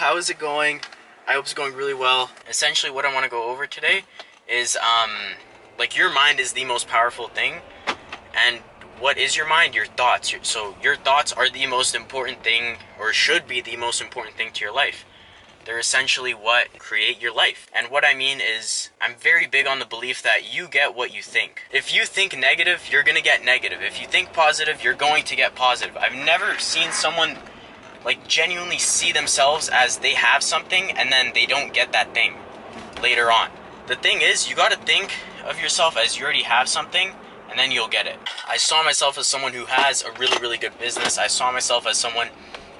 how is it going? I hope it's going really well. Essentially what I want to go over today is like your mind is the most powerful thing. And what is your mind? Your thoughts. So your thoughts are the most important thing, or should be the most important thing to your life. They're essentially what create your life. And what I mean is, I'm very big on the belief that you get what you think. If you think negative, you're gonna get negative. If you think positive, you're going to get positive. I've never seen someone like genuinely see themselves as they have something and then they don't get that thing later on. The thing is, you gotta think of yourself as you already have something, and then you'll get it. I saw myself as someone who has a really, really good business. I saw myself as someone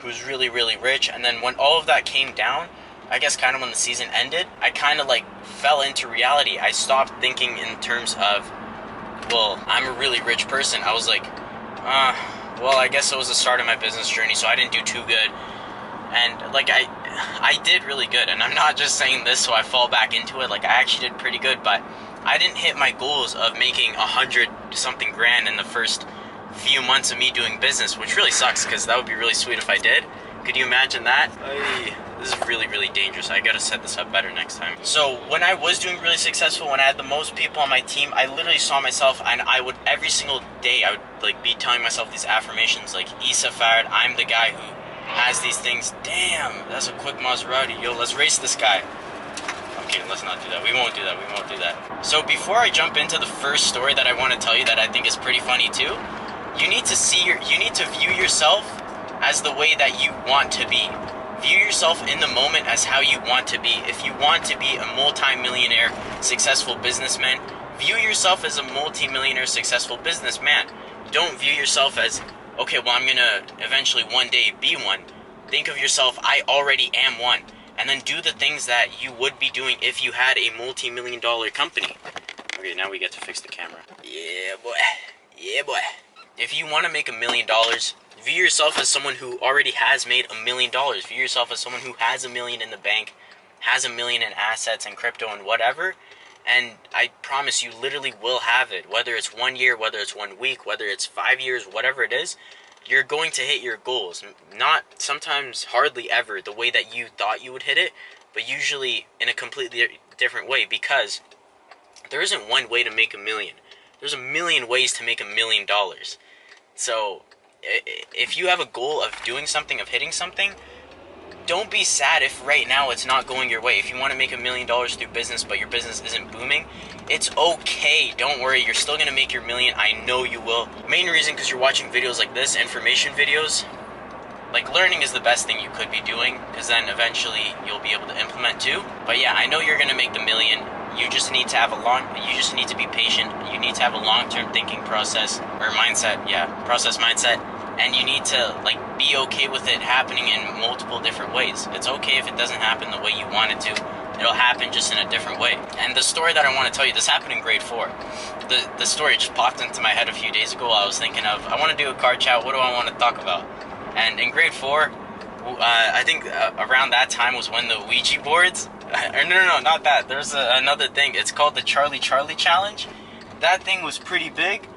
who's really, really rich. And then when all of that came down, I guess kind of when the season ended, I kind of like fell into reality. I stopped thinking in terms of, well, I'm a really rich person. I was like, well, I guess it was the start of my business journey, so I didn't do too good. And like I did really good, and I'm not just saying this so I fall back into it. Like I actually did pretty good, but I didn't hit my goals of making 100 something grand in the first few months of me doing business, which really sucks because that would be really sweet if I did. Could you imagine that? This is really, really dangerous. I gotta set this up better next time. So when I was doing really successful, when I had the most people on my team, I literally saw myself, and I would every single day I would like be telling myself these affirmations like, Issa, I'm the guy who has these things. Damn, that's a quick Maserati. Yo, let's race this guy. I'm kidding, let's not do that. We won't do that. So before I jump into the first story that I want to tell you that I think is pretty funny too, you need to view yourself as the way that you want to be. View yourself in the moment as how you want to be. If you want to be a multi-millionaire successful businessman, view yourself as a multi-millionaire successful businessman. Don't view yourself as, okay, well, I'm gonna eventually one day be one. Think of yourself, I already am one. And then do the things that you would be doing if you had a multi-million-dollar company. Okay, now we get to fix the camera. Yeah, boy. Yeah, boy. If you want to make $1 million, view yourself as someone who already has made $1 million. View yourself as someone who has $1 million in the bank, has $1 million in assets and crypto and whatever. And I promise you literally will have it. Whether it's 1 year, whether it's 1 week, whether it's 5 years, whatever it is, you're going to hit your goals. Not sometimes, hardly ever, the way that you thought you would hit it, but usually in a completely different way, because there isn't one way to make $1 million. There's 1 million ways to make $1 million. So if you have a goal of doing something, of hitting something, don't be sad if right now it's not going your way. If you want to make $1 million through business, but your business isn't booming, it's okay. Don't worry. You're still going to make your million. I know you will. Main reason, because you're watching videos like this, information videos. Like, learning is the best thing you could be doing, because then eventually you'll be able to implement too. But yeah, I know you're going to make the million. You just need to have you just need to be patient. You need to have a long-term thinking process, or mindset. Yeah, process mindset. And you need to like be okay with it happening in multiple different ways. It's okay if it doesn't happen the way you want it to. It'll happen just in a different way. And the story that I want to tell you, this happened in grade 4. The story just popped into my head a few days ago. I was thinking of, I want to do a card chat. What do I want to talk about? And in grade 4, I think around that time was when the Ouija boards, no, not that. There's another thing. It's called the Charlie Challenge. That thing was pretty big.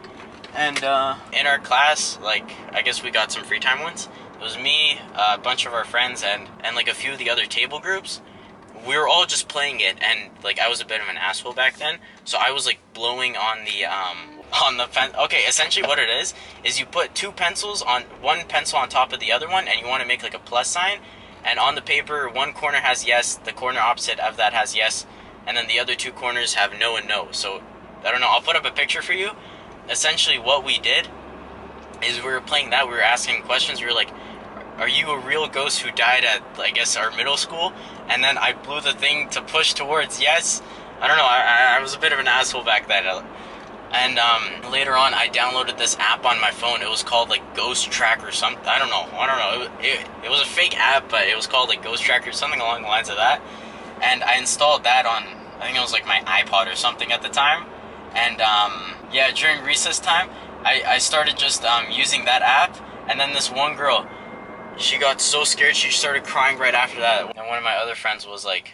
And in our class, like, I guess we got some free time once. It was me, a bunch of our friends, and like a few of the other table groups. We were all just playing it, and like I was a bit of an asshole back then, so I was like blowing on the pen. Okay, essentially what it is you put one pencil on top of the other one, and you want to make like a plus sign, and on the paper one corner has yes, the corner opposite of that has yes, and then the other two corners have no and no. So I don't know, I'll put up a picture for you. Essentially what we did is we were playing that, we were asking questions, we were like, are you a real ghost who died at, I guess, our middle school? And then I blew the thing to push towards yes. I don't know, I was a bit of an asshole back then. And later on I downloaded this app on my phone. It was called like Ghost Track or something. I don't know. It was a fake app, but it was called like Ghost Track or something along the lines of that. And I installed that on, I think it was like my iPod or something at the time. And yeah, during recess time, I started just using that app, and then this one girl, she got so scared, she started crying right after that. And one of my other friends was like,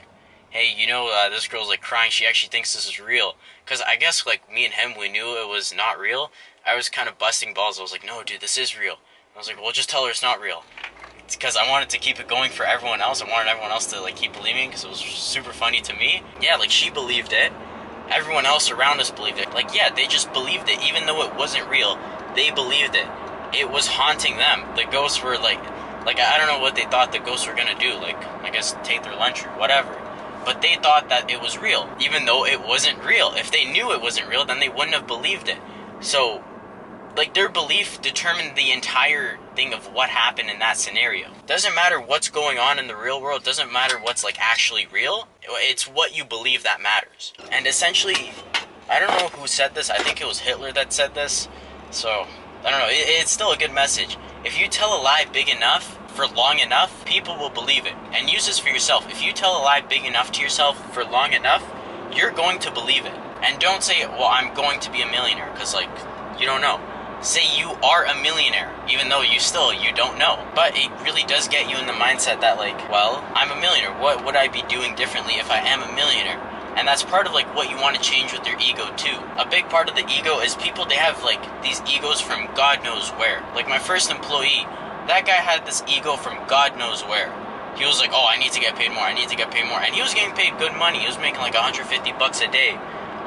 hey, you know, this girl's like crying, she actually thinks this is real. Because I guess like me and him, we knew it was not real. I was kind of busting balls. I was like, no, dude, this is real. I was like, well, just tell her it's not real. because I wanted to keep it going for everyone else. I wanted everyone else to like keep believing because it was super funny to me. Yeah, like she believed it. Everyone else around us believed it. Like, yeah, they just believed it even though it wasn't real. They believed it. It was haunting them. The ghosts were like I don't know what they thought the ghosts were gonna do. Like, I guess take their lunch or whatever. But they thought that it was real, even though it wasn't real. If they knew it wasn't real, then they wouldn't have believed it. So, like, their belief determined the entire thing of what happened in that scenario. Doesn't matter what's going on in the real world, doesn't matter what's like actually real. It's what you believe that matters. And essentially, I don't know who said this. I think it was Hitler that said this. So, I don't know. It's still a good message. If you tell a lie big enough for long enough, people will believe it. And use this for yourself. If you tell a lie big enough to yourself for long enough, you're going to believe it. And don't say, well, I'm going to be a millionaire, because, like, you don't know. Say you are a millionaire, even though you don't know. But it really does get you in the mindset that, like, well, I'm a millionaire. What would I be doing differently if I am a millionaire? And that's part of, like, what you want to change with your ego, too. A big part of the ego is people, they have, like, these egos from God knows where. Like, my first employee, that guy had this ego from God knows where. He was like, oh, I need to get paid more, I need to get paid more. And he was getting paid good money. He was making, like, $150 a day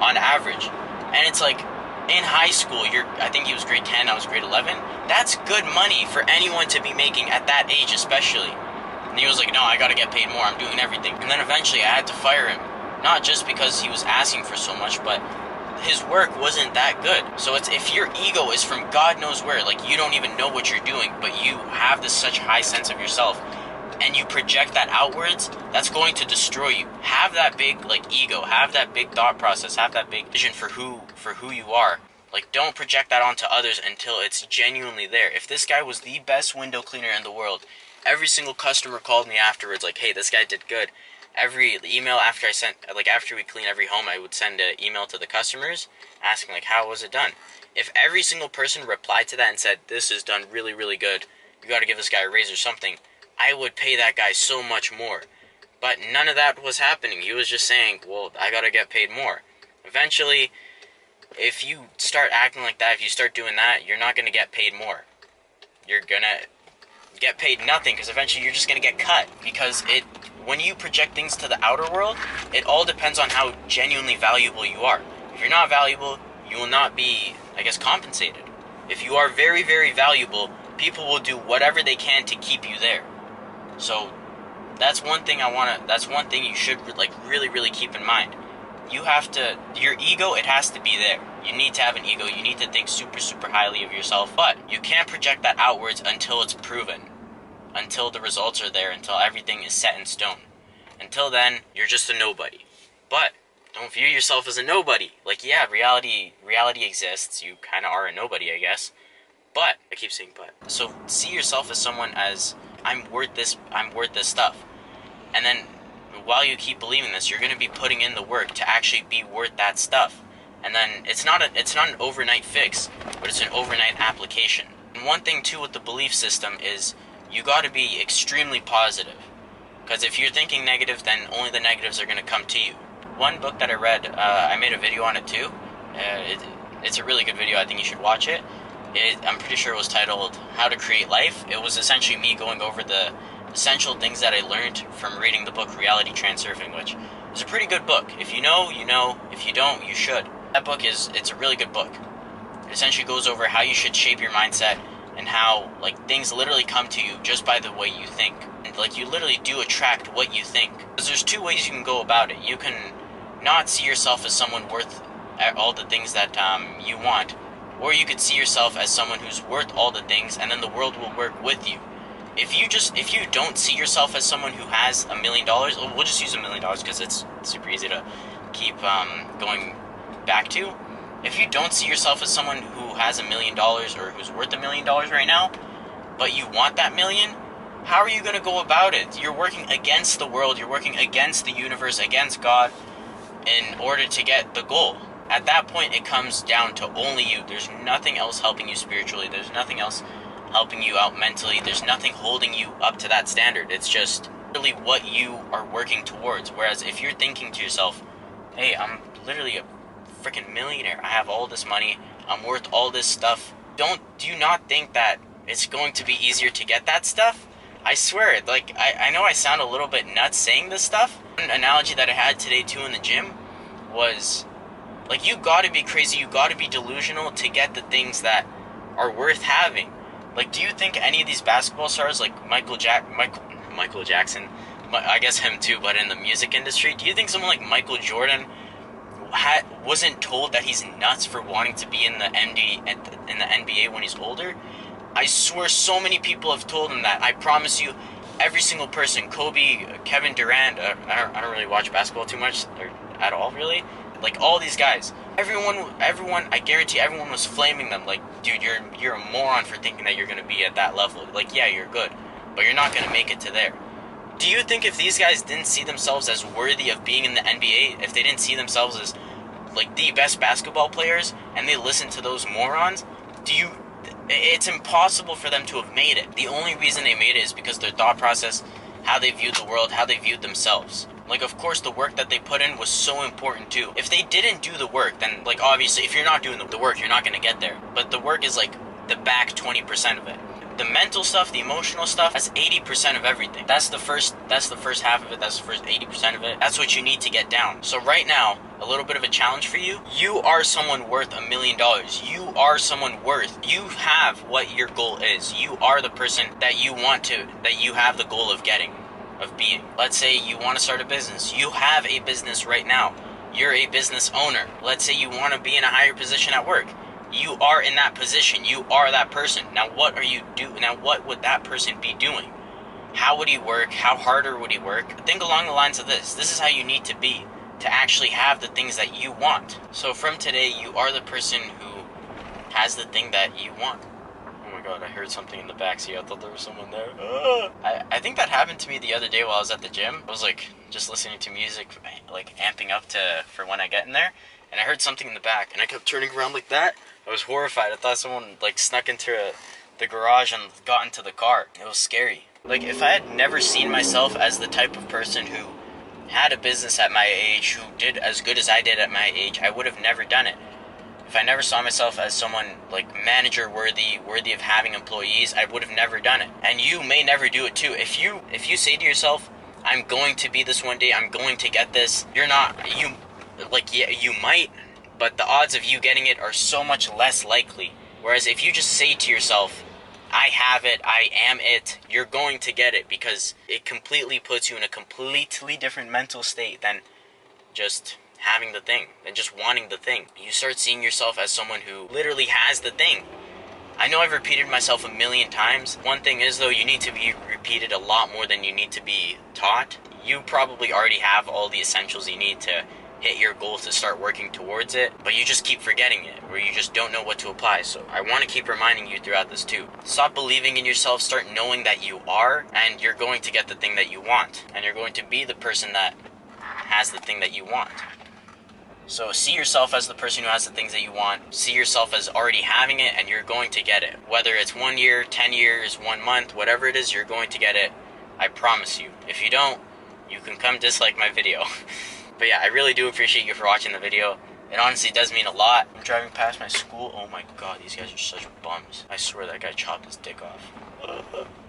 on average. And it's like, in high school, I think he was grade 10, I was grade 11. That's good money for anyone to be making at that age, especially. And he was like, no, I gotta get paid more, I'm doing everything. And then eventually I had to fire him. Not just because he was asking for so much, but his work wasn't that good. So it's, if your ego is from God knows where, like you don't even know what you're doing, but you have this such high sense of yourself, and you project that outwards, that's going to destroy you. Have that big like ego, have that big thought process, have that big vision for who you are. Like, don't project that onto others until it's genuinely there. If this guy was the best window cleaner in the world, every single customer called me afterwards like, hey, this guy did good. Every email after we clean every home, I would send an email to the customers asking, like, how was it done? If every single person replied to that and said, this is done really, really good, you got to give this guy a raise or something, I would pay that guy so much more. But none of that was happening. He was just saying, well, I got to get paid more. Eventually, if you start acting like that, if you start doing that, you're not going to get paid more. You're going to get paid nothing, because eventually you're just going to get cut. Because when you project things to the outer world, it all depends on how genuinely valuable you are. If you're not valuable, you will not be, I guess, compensated. If you are very, very valuable, people will do whatever they can to keep you there. So that's one thing that's one thing you should like really, really keep in mind. You have to, your ego, it has to be there. You need to have an ego. You need to think super, super highly of yourself. But you can't project that outwards until it's proven. Until the results are there. Until everything is set in stone. Until then, you're just a nobody. But don't view yourself as a nobody. Like, yeah, reality exists. You kind of are a nobody, I guess. But, I keep saying but. So see yourself as someone as, I'm worth this stuff. And then, while you keep believing this, you're going to be putting in the work to actually be worth that stuff. And then it's not an overnight fix, but it's an overnight application. And one thing too with the belief system is you got to be extremely positive, because if you're thinking negative, then only the negatives are going to come to you. One book that I read, I made a video on it too. It's a really good video. I think you should watch it. I'm pretty sure it was titled How to Create Life. It was essentially me going over the essential things that I learned from reading the book Reality Transurfing, which is a pretty good book. If you know, you know. If you don't, you should. That book it's a really good book. It essentially goes over how you should shape your mindset and how, like, things literally come to you just by the way you think. And, like, you literally do attract what you think. Because there's two ways you can go about it. You can not see yourself as someone worth all the things that you want, or you could see yourself as someone who's worth all the things, and then the world will work with you. If you don't see yourself as someone who has $1 million, we'll just use $1 million because it's super easy to keep going back to. If you don't see yourself as someone who has $1 million or who's worth $1 million right now, but you want that million, how are you going to go about it? You're working against the world, you're working against the universe, against God, in order to get the goal. At that point, it comes down to only you. There's nothing else helping you spiritually. There's nothing else helping you out mentally. There's nothing holding you up to that standard. It's just really what you are working towards. Whereas if you're thinking to yourself, hey, I'm literally a freaking millionaire. I have all this money. I'm worth all this stuff. Do you not think that it's going to be easier to get that stuff? I swear, like, I know I sound a little bit nuts saying this stuff. An analogy that I had today too in the gym was, like, you gotta be crazy, you gotta be delusional to get the things that are worth having. Like, do you think any of these basketball stars, like Michael Jackson, I guess him too, but in the music industry, do you think someone like Michael Jordan wasn't told that he's nuts for wanting to be in the NBA when he's older? I swear so many people have told him that. I promise you, every single person, Kobe, Kevin Durant, I don't really watch basketball too much, or at all really. Like, all these guys, everyone, I guarantee everyone was flaming them. Like, dude, you're a moron for thinking that you're gonna be at that level. Like, yeah, you're good, but you're not gonna make it to there. Do you think if these guys didn't see themselves as worthy of being in the NBA, if they didn't see themselves as, like, the best basketball players, and they listened to those morons, it's impossible for them to have made it. The only reason they made it is because their thought process, how they viewed the world, how they viewed themselves. Like, of course, the work that they put in was so important too. If they didn't do the work, then, like, obviously, if you're not doing the work, you're not going to get there. But the work is, like, the back 20% of it. The mental stuff, the emotional stuff, that's 80% of everything. That's the first half of it. That's the first 80% of it. That's what you need to get down. So right now, a little bit of a challenge for you. You are someone worth $1 million. You are someone worth. You have what your goal is. You are the person that you have the goal of getting, of being. Let's say you want to start a business. You have a business right now. You're a business owner. Let's say you want to be in a higher position at work. You are in that position. You are that person. Now what are you doing? Now what would that person be doing? How would he work? How harder would he work? Think along the lines of this. This is how you need to be to actually have the things that you want. So from today, you are the person who has the thing that you want. Oh my god, I heard something in the backseat. I thought there was someone there. I think that happened to me the other day while I was at the gym. I was like just listening to music, like amping up for when I get in there. And I heard something in the back, and I kept turning around like that. I was horrified. I thought someone like snuck into the garage and got into the car. It was scary. Like, if I had never seen myself as the type of person who had a business at my age, who did as good as I did at my age, I would have never done it. If I never saw myself as someone like manager worthy of having employees, I would have never done it. And you may never do it too. If you say to yourself, I'm going to be this one day, I'm going to get this, yeah, you might, but the odds of you getting it are so much less likely. Whereas if you just say to yourself, I have it, I am it, you're going to get it, because it completely puts you in a completely different mental state than just having the thing, than just wanting the thing. You start seeing yourself as someone who literally has the thing. I know I've repeated myself 1,000,000 times. One thing is, though, you need to be repeated a lot more than you need to be taught. You probably already have all the essentials you need to hit your goal, to start working towards it, but you just keep forgetting it, or you just don't know what to apply. So I want to keep reminding you throughout this too. Stop believing in yourself, start knowing that you are, and you're going to get the thing that you want, and you're going to be the person that has the thing that you want. So see yourself as the person who has the things that you want. See yourself as already having it, and you're going to get it. Whether it's 1 year, 10 years, 1 month, whatever it is, you're going to get it. I promise you. If you don't, you can come dislike my video. But yeah, I really do appreciate you for watching the video. It honestly does mean a lot. I'm driving past my school. Oh my god, these guys are such bums. I swear that guy chopped his dick off.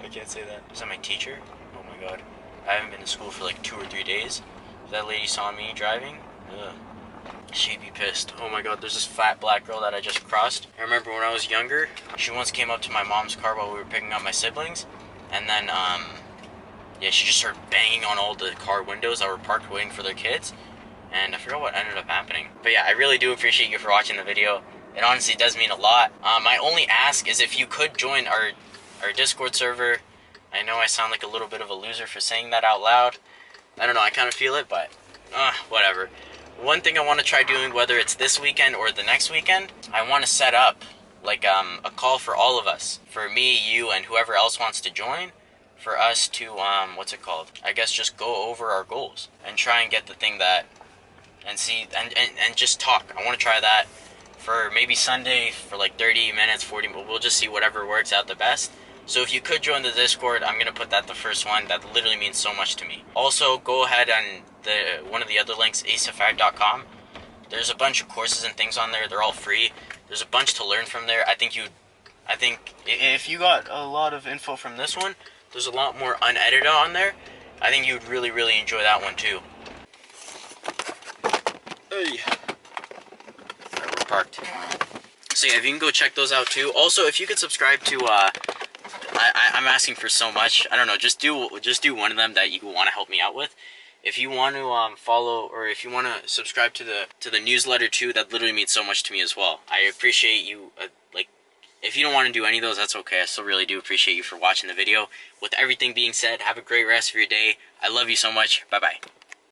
I can't say that. Is that my teacher? Oh my god. I haven't been to school for like 2 or 3 days. If that lady saw me driving, she'd be pissed. Oh my god, there's this fat black girl that I just crossed. I remember when I was younger, she once came up to my mom's car while we were picking up my siblings. And then, yeah, she just started banging on all the car windows that were parked waiting for their kids. And I forgot what ended up happening. But yeah, I really do appreciate you for watching the video. It honestly does mean a lot. My only ask is if you could join our Discord server. I know I sound like a little bit of a loser for saying that out loud. I don't know, I kind of feel it, but whatever. One thing I want to try doing, whether it's this weekend or the next weekend, I want to set up like a call for all of us. For me, you, and whoever else wants to join. For us to, what's it called? I guess just go over our goals and try and get the thing that, and see, and just talk. I want to try that for maybe Sunday for like 30 minutes, 40 minutes. We'll just see whatever works out the best. So if you could join the Discord, I'm going to put that the first one. That literally means so much to me. Also, go ahead and one of the other links, issa5.com. There's a bunch of courses and things on there. They're all free. There's a bunch to learn from there. I think if you got a lot of info from this one, There's a lot more unedited on there. I think you'd really, really enjoy that one too. Hey. Right, we're parked. So yeah, if you can go check those out too. Also, if you could subscribe to, I'm asking for so much. I don't know. Just do one of them that you want to help me out with. If you want to follow, or if you want to subscribe to the newsletter too, that literally means so much to me as well. I appreciate you. Like, if you don't want to do any of those, that's okay. I still really do appreciate you for watching the video. With everything being said, have a great rest of your day. I love you so much. Bye bye.